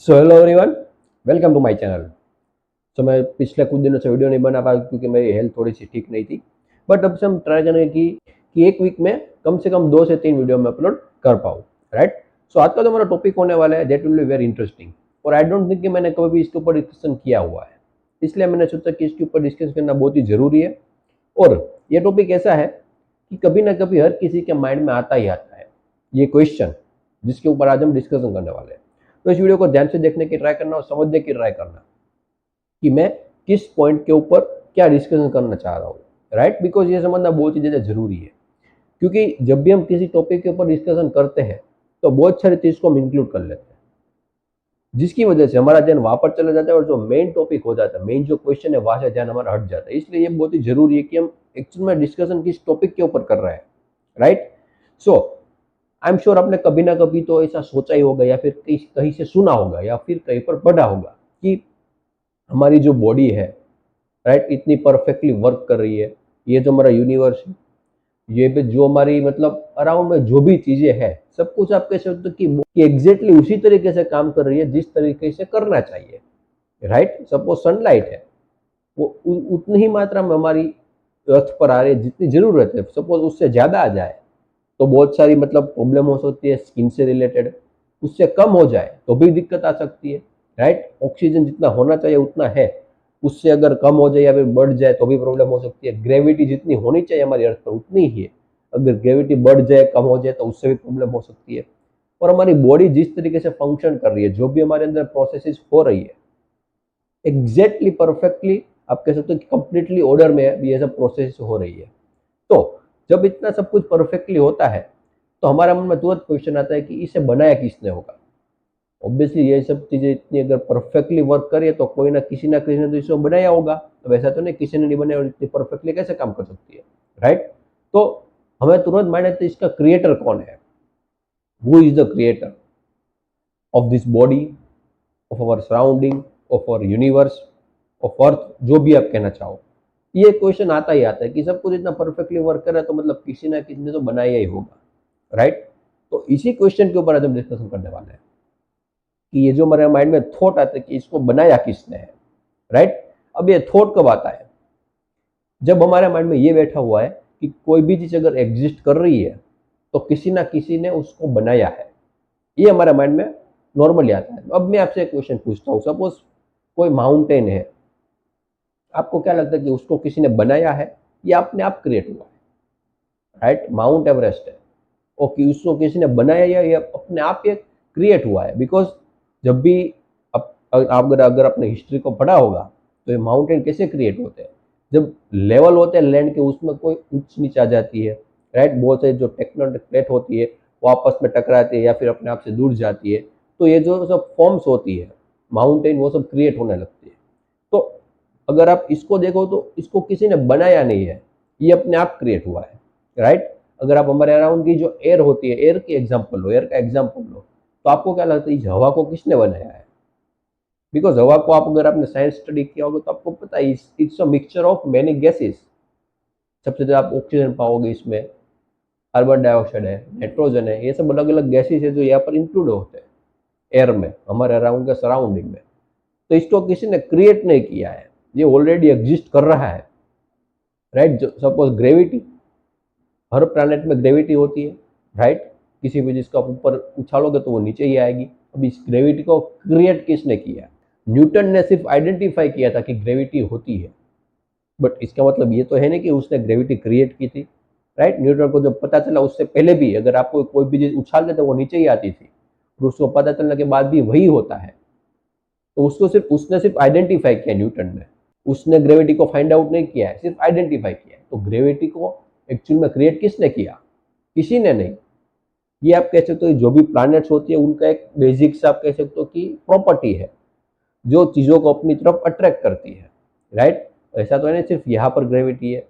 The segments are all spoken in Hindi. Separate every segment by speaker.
Speaker 1: So hello everyone, welcome to my channel. मैं पिछले कुछ दिनों से वीडियो नहीं बना पाया क्योंकि मेरी हेल्थ थोड़ी सी ठीक नहीं थी। बट अब से हम ट्राई करेंगे कि एक वीक में कम से कम 2 से 3 वीडियो में अपलोड कर पाऊँ। राइट। सो आज का जो मेरा टॉपिक होने वाला है that will be very interesting. और आई डोंट थिंक कि मैंने कभी भी इसके ऊपर डिस्कशन किया हुआ है, इसलिए मैंने सोचा कि इसके ऊपर डिस्कस करना बहुत ही ज़रूरी है। और ये टॉपिक ऐसा है कि कभी ना कभी हर किसी के माइंड में आता ही आता है ये क्वेश्चन, जिसके ऊपर आज हम डिस्कशन करने वाले हैं। तो इस वीडियो को ध्यान से देखने की ट्राई करना और समझने की ट्राई करना कि मैं किस पॉइंट के ऊपर क्या डिस्कशन करना चाह रहा हूँ। राइट, बिकॉज ये समझना बहुत ही ज़्यादा जरूरी है, क्योंकि जब भी हम किसी टॉपिक के ऊपर डिस्कशन करते हैं तो बहुत सारी चीज़ को हम इंक्लूड कर लेते हैं, जिसकी वजह से हमारा ध्यान वहां पर चला जाता है और जो मेन टॉपिक हो जाता है, मेन जो क्वेश्चन है, वहां से ध्यान हमारा हट जाता है। इसलिए ये बहुत ही जरूरी है कि हम एक्चुअल में डिस्कशन किस टॉपिक के ऊपर कर रहे हैं। Right. So I am sure आपने कभी ना कभी तो ऐसा सोचा ही होगा, या फिर कहीं कहीं से सुना होगा, या फिर कहीं पर पढ़ा होगा कि हमारी जो बॉडी है, राइट, इतनी परफेक्टली वर्क कर रही है। ये जो हमारा यूनिवर्स है, ये भी जो हमारी मतलब अराउंड में जो भी चीजें हैं, सब कुछ आप कह सकते हो कि एग्जैक्टली उसी तरीके से काम कर रही है जिस तरीके से करना चाहिए। राइट। सपोज सनलाइट है, वो उतनी ही मात्रा में हमारी अर्थ पर आ रही है जितनी जरूरत है। सपोज उससे ज्यादा आ जाए तो बहुत सारी मतलब प्रॉब्लम हो सकती है स्किन से रिलेटेड। उससे कम हो जाए तो भी दिक्कत आ सकती है। राइट। ऑक्सीजन जितना होना चाहिए उतना है, उससे अगर कम हो जाए या फिर बढ़ जाए तो भी प्रॉब्लम हो सकती है। ग्रेविटी जितनी होनी चाहिए हमारी अर्थ पर उतनी ही है, अगर ग्रेविटी बढ़ जाए, कम हो जाए तो उससे भी प्रॉब्लम हो सकती है। और हमारी बॉडी जिस तरीके से फंक्शन कर रही है, जो भी हमारे अंदर प्रोसेसेस हो रही है, एग्जैक्टली परफेक्टली आप कह सकते हो कि कंप्लीटली ऑर्डर में ये सब प्रोसेस हो रही है। तो जब इतना सब कुछ परफेक्टली होता है तो हमारे मन में तुरंत क्वेश्चन आता है कि इसे बनाया किसने होगा। ऑब्वियसली ये सब चीजें इतनी अगर परफेक्टली वर्क करे तो कोई ना किसी ने तो इसे बनाया होगा। तो वैसा तो नहीं, किसी ने नहीं बनाया और इतनी परफेक्टली कैसे काम कर सकती है। राइट। तो हमें तुरंत माइंड आता है इसका क्रिएटर कौन है, who is the creator of this body, of our surrounding, of our universe, of earth, जो भी आप कहना चाहो। ये क्वेश्चन आता ही आता है कि सब कुछ इतना परफेक्टली वर्क कर रहा है तो मतलब किसी ना किसी ने तो बनाया ही होगा। राइट। तो इसी क्वेश्चन के ऊपर आज हम डिस्कशन करने वाले हैं कि ये जो हमारे माइंड में थॉट आता है कि इसको बनाया किसने है। राइट। अब ये थॉट कब आता है? जब हमारे माइंड में ये बैठा हुआ है कि कोई भी चीज अगर एग्जिस्ट कर रही है तो किसी ना किसी ने उसको बनाया है। ये हमारे माइंड में नॉर्मली आता है। अब मैं आपसे एक क्वेश्चन पूछता हूँ, सपोज कोई माउंटेन है, आपको क्या लगता है कि उसको किसी ने बनाया है या अपने आप क्रिएट हुआ है? राइट। माउंट एवरेस्ट है, ओके, उसको किसी ने बनाया या ये अपने आप ये क्रिएट हुआ है? बिकॉज जब भी आप अगर आपने हिस्ट्री को पढ़ा होगा तो ये माउंटेन कैसे क्रिएट होते हैं, जब लेवल होते हैं लैंड के, उसमें कोई ऊंच नीच आ जाती है। राइट। बहुत सारी जो टेक्टोनिक प्लेट होती है वो आपस में टकराती है या फिर अपने आप से दूर जाती है, तो ये जो सब फॉर्म्स होती है माउंटेन, वो सब क्रिएट होने लगती है। तो अगर आप इसको देखो तो इसको किसी ने बनाया नहीं है, ये अपने आप क्रिएट हुआ है। राइट। अगर आप हमारे अराउंड की जो एयर होती है, एयर की एग्जांपल लो, एयर का एग्जांपल लो, तो आपको क्या लगता है इस हवा को किसने बनाया है? बिकॉज हवा को आप अगर आपने साइंस स्टडी किया होगा तो आपको पता है it's a mixture of many gases. सबसे ज्यादा आप ऑक्सीजन पाओगे इसमें, कार्बन डाइऑक्साइड है, नाइट्रोजन है, ये सब अलग अलग गैसेस है जो यहाँ पर इंक्लूड होते हैं एयर में, हमारे अराउंड के सराउंडिंग में। तो इसको किसी ने क्रिएट नहीं किया है, ये ऑलरेडी एग्जिस्ट कर रहा है। राइट। सपोज ग्रेविटी, हर प्लैनेट में ग्रेविटी होती है। राइट। किसी भी चीज को आप ऊपर उछालोगे तो वो नीचे ही आएगी। अब इस ग्रेविटी को क्रिएट किसने किया? न्यूटन ने सिर्फ आइडेंटिफाई किया था कि ग्रेविटी होती है, बट इसका मतलब ये तो है नहीं कि उसने ग्रेविटी क्रिएट की थी। राइट। न्यूटन को जब पता चला, उससे पहले भी अगर आपको कोई भी चीज उछाल देते वो नीचे ही आती थी, और उसको पता चलने के बाद भी वही होता है। तो उसने सिर्फ आइडेंटिफाई किया, न्यूटन ने, उसने ग्रेविटी को फाइंड आउट नहीं किया है, सिर्फ आइडेंटिफाई किया है। तो ग्रेविटी को एक्चुअल में क्रिएट किसने किया? किसी ने नहीं। ये आप कह सकते हो जो भी प्लैनेट्स होती है उनका एक बेसिक से आप कह सकते हो कि प्रॉपर्टी है जो चीजों को अपनी तरफ अट्रैक्ट करती है। राइट। ऐसा तो है नहीं सिर्फ यहाँ पर ग्रेविटी है,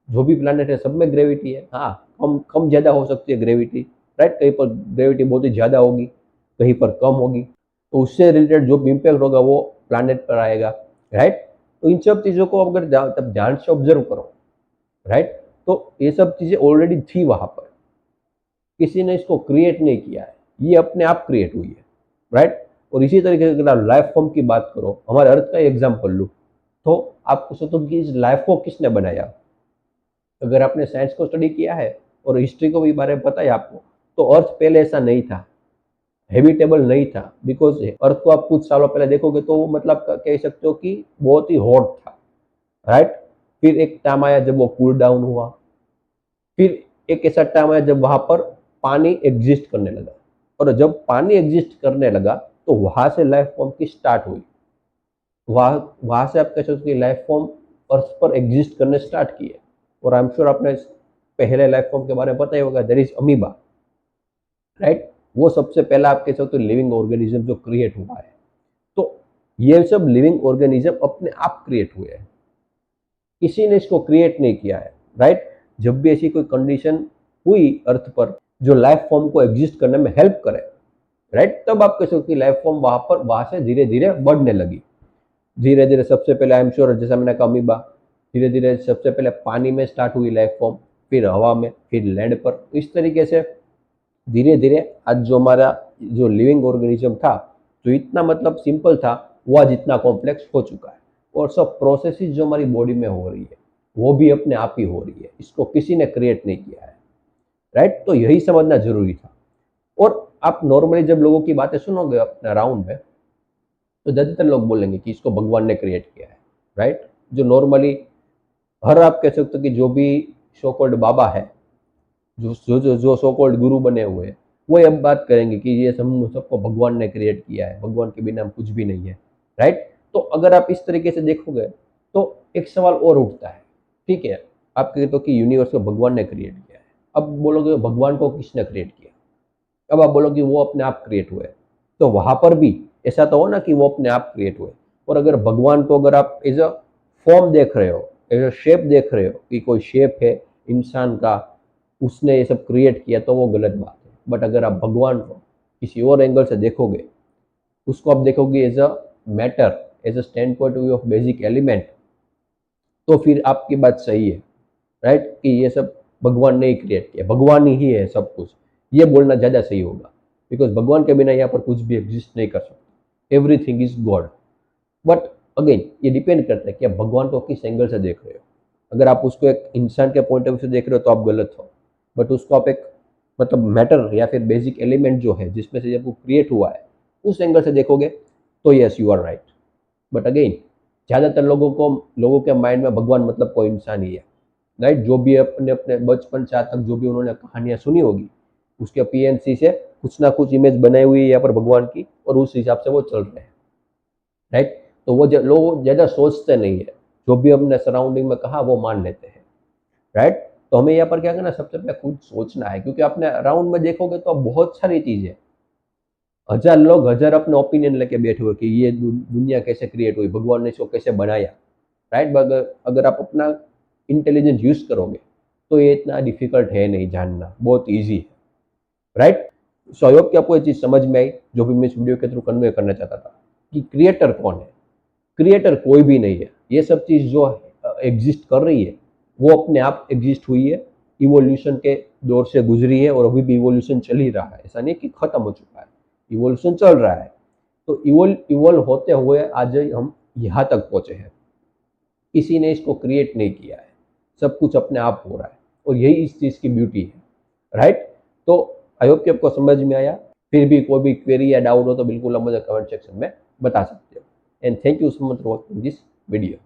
Speaker 1: जो भी प्लैनेट है सब में ग्रेविटी है। हाँ, कम कम ज्यादा हो सकती है ग्रेविटी। राइट। कहीं पर ग्रेविटी बहुत ही ज्यादा होगी, कहीं पर कम होगी, तो उससे रिलेटेड जो भी इम्पैक्ट होगा वो प्लैनेट पर आएगा। राइट। तो इन सब चीजों को अगर तब ध्यान से ऑब्जर्व करो, राइट, तो ये सब चीजें ऑलरेडी थी वहां पर, किसी ने इसको क्रिएट नहीं किया है, ये अपने आप क्रिएट हुई है। राइट। और इसी तरीके से अगर आप लाइफ फॉर्म की बात करो, हमारे अर्थ का एग्जाम्पल लूँ तो आप पूछो तो कि इस लाइफ को किसने बनाया। अगर आपने साइंस को स्टडी किया है और हिस्ट्री को भी बारे में पता है आपको, तो अर्थ पहले ऐसा नहीं था, हैबिटेबल नहीं था। बिकॉज अर्थ को आप कुछ सालों पहले देखोगे तो वो मतलब कह सकते हो कि बहुत ही हॉट था, राइट। फिर एक टाइम आया जब वो कूल डाउन हुआ, फिर एक ऐसा टाइम आया जब वहां पर पानी एग्जिस्ट करने लगा, और जब पानी एग्जिस्ट करने लगा तो वहां से लाइफ फॉर्म की स्टार्ट हुई। वहां वहां से आप कह सकते हो कि लाइफ फॉर्म अर्थ पर एग्जिस्ट करने स्टार्ट किए। और आई एम श्योर आपने पहले लाइफ फॉर्म के बारे में पता ही होगा, दैट इज अमीबा, राइट। वो सबसे पहला आप कह सकते हो लिविंग ऑर्गेनिज्म जो क्रिएट हुआ है। तो ये सब लिविंग ऑर्गेनिज्म अपने आप क्रिएट हुए हैं, किसी ने इसको क्रिएट नहीं किया है, राइट। जब भी ऐसी कोई कंडीशन हुई अर्थ पर जो लाइफ फॉर्म को एग्जिस्ट करने में हेल्प करे, राइट, तब आप कह सकते हो कि लाइफ फॉर्म वहां से धीरे धीरे बढ़ने लगी। धीरे धीरे सबसे पहले आई एम श्योर जैसा मैंने कहा अमीबा, धीरे धीरे सबसे पहले पानी में स्टार्ट हुई लाइफ फॉर्म, फिर हवा में, फिर लैंड पर। इस तरीके से धीरे धीरे आज जो हमारा जो लिविंग ऑर्गेनिज्म था, जो इतना मतलब सिंपल था, वो आज इतना कॉम्प्लेक्स हो चुका है। और सब प्रोसेसेस जो हमारी बॉडी में हो रही है वो भी अपने आप ही हो रही है, इसको किसी ने क्रिएट नहीं किया है, राइट। तो यही समझना जरूरी था। और आप नॉर्मली जब लोगों की बातें सुनोगे अपने राउंड में, तो ज़्यादातर लोग बोलेंगे कि इसको भगवान ने क्रिएट किया है, राइट। जो नॉर्मली हर आप कह सकते हो कि जो भी सो कॉल्ड बाबा है, जो सो कॉल्ड गुरु बने हुए हैं, वो अब बात करेंगे कि ये सबको भगवान ने क्रिएट किया है, भगवान के बिना कुछ भी नहीं है, राइट। तो अगर आप इस तरीके से देखोगे तो एक सवाल और उठता है, ठीक है, आप कहते हो कि यूनिवर्स को भगवान ने क्रिएट किया है, अब बोलोगे भगवान को किसने क्रिएट किया, अब आप बोलोगे वो अपने आप क्रिएट हुए, तो वहां पर भी ऐसा तो हो ना कि वो अपने आप क्रिएट हुए। और अगर भगवान को अगर आप एज अ फॉर्म देख रहे हो, एज अ शेप देख रहे हो कि कोई शेप है इंसान का, उसने ये सब क्रिएट किया, तो वो गलत बात है। बट अगर आप भगवान को किसी और एंगल से देखोगे, उसको आप देखोगे as a matter, as a stand point view of basic element, तो फिर आपकी बात सही है, राइट, कि ये सब भगवान ने ही क्रिएट किया, भगवान ही है सब कुछ, ये बोलना ज़्यादा सही होगा। बिकॉज भगवान के बिना यहाँ पर कुछ भी एग्जिस्ट नहीं कर सकता, everything is God. But again ये डिपेंड करता है कि आप भगवान को किस एंगल से देख रहे हो। अगर आप उसको एक इंसान के पॉइंट ऑफ व्यू से देख रहे हो तो आप गलत हो। बट उसको आप एक मतलब मैटर या फिर बेसिक एलिमेंट जो है जिसमें से जब वो क्रिएट हुआ है, उस एंगल से देखोगे तो yes you are right. But again ज़्यादातर लोगों के माइंड में भगवान मतलब कोई इंसान ही है, राइट। जो भी अपने अपने बचपन से आज तक जो भी उन्होंने कहानियां सुनी होगी, उसके पीएनसी से कुछ ना कुछ इमेज बनाई हुई है यहाँ पर भगवान की, और उस हिसाब से वो चल रहे हैं, राइट। तो वो लोग ज़्यादा सोचते नहीं है, जो भी हमने सराउंडिंग में कहा वो मान लेते हैं, राइट। तो हमें यहाँ पर क्या करना है, सबसे पहले खुद सोचना है, क्योंकि आपने राउंड में देखोगे तो बहुत सारी चीज़ें, हजार लोग हजार अपने ओपिनियन लेके बैठे हुए कि ये दुनिया कैसे क्रिएट हुई, भगवान ने इसको कैसे बनाया, राइट। अगर अगर आप अपना इंटेलिजेंस यूज करोगे तो ये इतना डिफिकल्ट है नहीं जानना, बहुत ईजी है, राइट। सो आई होप कि आपको ये चीज़ समझ में आई जो भी मैं इस वीडियो के थ्रू कन्वे करना चाहता था, कि क्रिएटर कौन है। क्रिएटर कोई भी नहीं है, ये सब चीज़ जो एग्जिस्ट कर रही है वो अपने आप एग्जिस्ट हुई है, इवोल्यूशन के दौर से गुजरी है, और अभी भी इवोल्यूशन चल ही रहा है, ऐसा नहीं कि खत्म हो चुका है, इवोल्यूशन चल रहा है। तो इवोल्व होते हुए आज हम यहाँ तक पहुँचे हैं, किसी ने इसको क्रिएट नहीं किया है, सब कुछ अपने आप हो रहा है, और यही इस चीज़ की ब्यूटी है, राइट। तो आई होप कि आपको समझ में आया। फिर भी कोई भी क्वेरी या डाउट हो तो बिल्कुल आप मुझे कमेंट सेक्शन में बता सकते हो। And thank you so much for watching this video.